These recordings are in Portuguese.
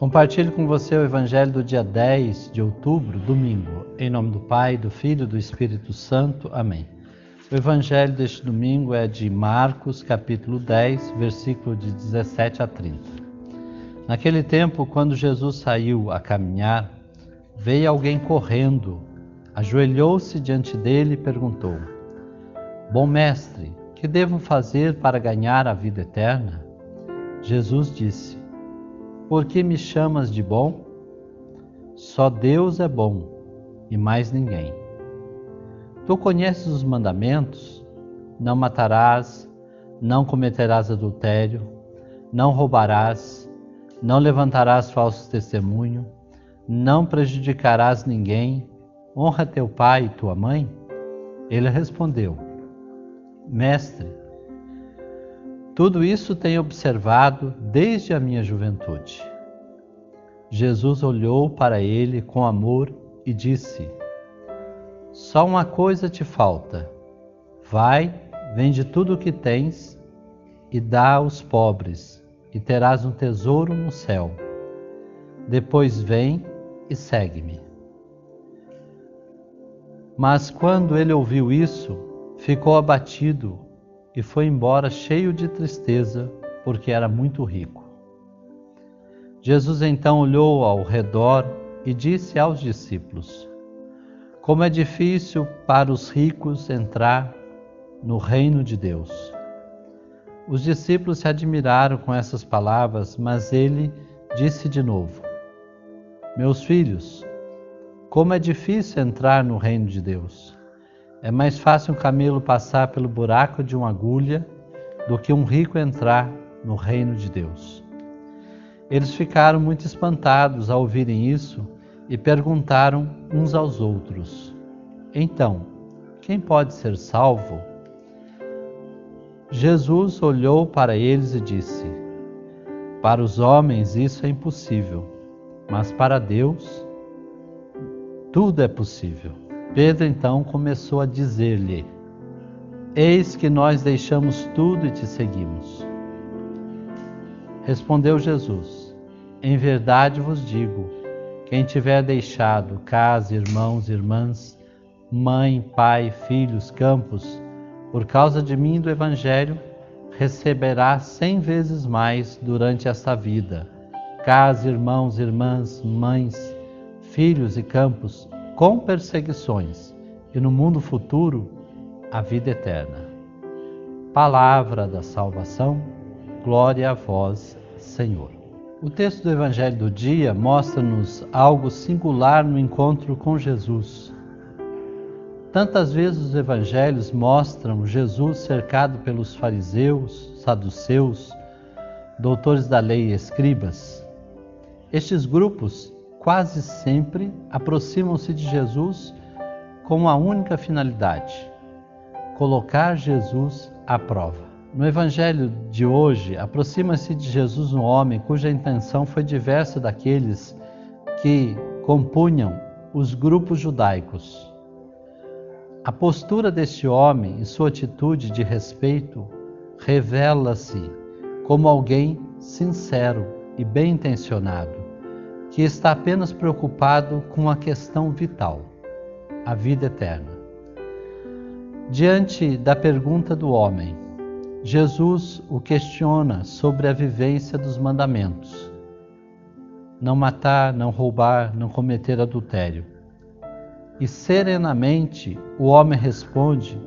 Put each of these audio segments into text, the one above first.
Compartilho com você o Evangelho do dia 10 de outubro, domingo. Em nome do Pai, do Filho e do Espírito Santo. Amém. O Evangelho deste domingo é de Marcos, capítulo 10, versículo de 17 a 30. Naquele tempo, quando Jesus saiu a caminhar, veio alguém correndo, ajoelhou-se diante dele e perguntou: Bom mestre, que devo fazer para ganhar a vida eterna? Jesus disse: Por que me chamas de bom? Só Deus é bom e mais ninguém. Tu conheces os mandamentos? Não matarás, não cometerás adultério, não roubarás, não levantarás falso testemunho, não prejudicarás ninguém, honra teu pai e tua mãe? Ele respondeu: Mestre, tudo isso tenho observado desde a minha juventude. Jesus olhou para ele com amor e disse: Só uma coisa te falta. Vai, vende tudo o que tens e dá aos pobres, e terás um tesouro no céu. Depois vem e segue-me. Mas quando ele ouviu isso, ficou abatido e foi embora cheio de tristeza, porque era muito rico. Jesus então olhou ao redor e disse aos discípulos: Como é difícil para os ricos entrar no reino de Deus. Os discípulos se admiraram com essas palavras, mas ele disse de novo: Meus filhos, como é difícil entrar no reino de Deus. É mais fácil um camelo passar pelo buraco de uma agulha do que um rico entrar no reino de Deus. Eles ficaram muito espantados ao ouvirem isso e perguntaram uns aos outros: Então, quem pode ser salvo? Jesus olhou para eles e disse: Para os homens isso é impossível, mas para Deus tudo é possível. Pedro então começou a dizer-lhe: Eis que nós deixamos tudo e te seguimos. Respondeu Jesus: Em verdade vos digo, quem tiver deixado casa, irmãos, irmãs, mãe, pai, filhos, campos, por causa de mim e do Evangelho, receberá 100 vezes mais durante esta vida, casa, irmãos, irmãs, mães, filhos e campos, com perseguições, e no mundo futuro, a vida eterna. Palavra da salvação, glória a vós, Senhor. O texto do Evangelho do dia mostra-nos algo singular no encontro com Jesus. Tantas vezes os evangelhos mostram Jesus cercado pelos fariseus, saduceus, doutores da lei e escribas. Estes grupos quase sempre aproximam-se de Jesus com uma única finalidade: colocar Jesus à prova. No Evangelho de hoje, aproxima-se de Jesus um homem cuja intenção foi diversa daqueles que compunham os grupos judaicos. A postura deste homem e sua atitude de respeito revela-se como alguém sincero e bem intencionado, que está apenas preocupado com a questão vital, a vida eterna. Diante da pergunta do homem, Jesus o questiona sobre a vivência dos mandamentos: não matar, não roubar, não cometer adultério. E serenamente o homem responde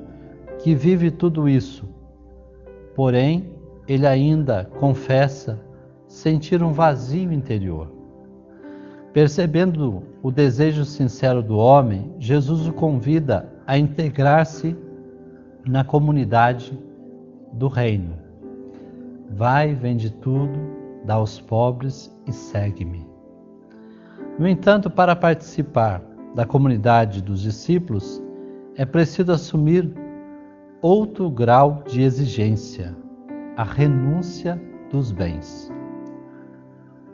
que vive tudo isso, porém ele ainda confessa sentir um vazio interior. Percebendo o desejo sincero do homem, Jesus o convida a integrar-se na comunidade do reino. Vai, vende tudo, dá aos pobres e segue-me. No entanto, para participar da comunidade dos discípulos, é preciso assumir outro grau de exigência: a renúncia dos bens.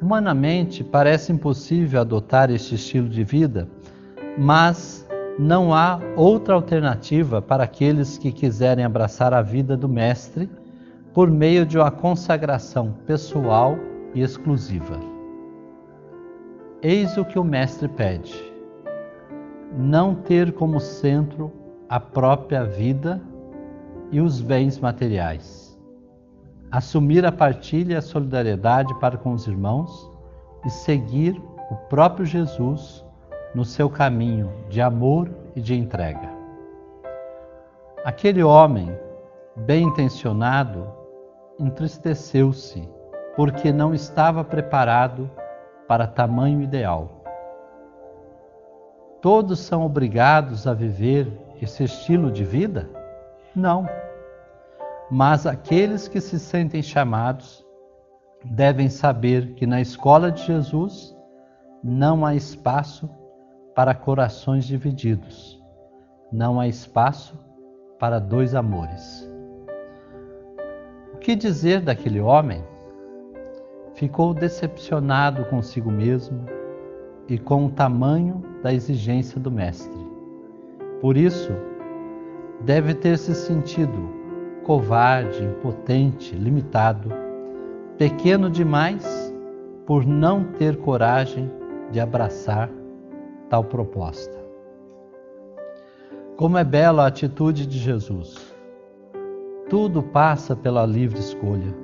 Humanamente, parece impossível adotar este estilo de vida, mas não há outra alternativa para aqueles que quiserem abraçar a vida do Mestre por meio de uma consagração pessoal e exclusiva. Eis o que o Mestre pede: não ter como centro a própria vida e os bens materiais. Assumir a partilha e a solidariedade para com os irmãos e seguir o próprio Jesus no seu caminho de amor e de entrega. Aquele homem, bem intencionado, entristeceu-se porque não estava preparado para tamanho ideal. Todos são obrigados a viver esse estilo de vida? Não. Mas aqueles que se sentem chamados devem saber que na escola de Jesus não há espaço para corações divididos, não há espaço para dois amores. O que dizer daquele homem? Ficou decepcionado consigo mesmo e com o tamanho da exigência do Mestre. Por isso, deve ter se sentido covarde, impotente, limitado, pequeno demais por não ter coragem de abraçar tal proposta. Como é bela a atitude de Jesus! Tudo passa pela livre escolha.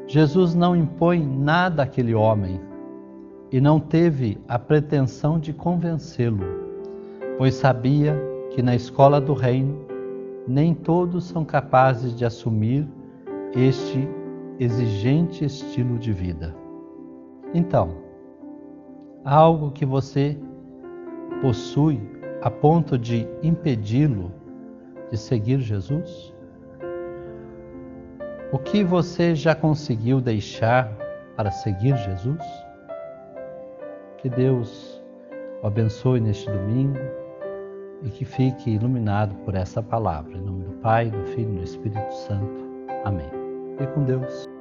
Jesus não impõe nada àquele homem e não teve a pretensão de convencê-lo, pois sabia que na escola do reino nem todos são capazes de assumir este exigente estilo de vida. Então, há algo que você possui a ponto de impedi-lo de seguir Jesus? O que você já conseguiu deixar para seguir Jesus? Que Deus o abençoe neste domingo e que fique iluminado por essa palavra. Em nome do Pai, do Filho e do Espírito Santo. Amém. Fique com Deus.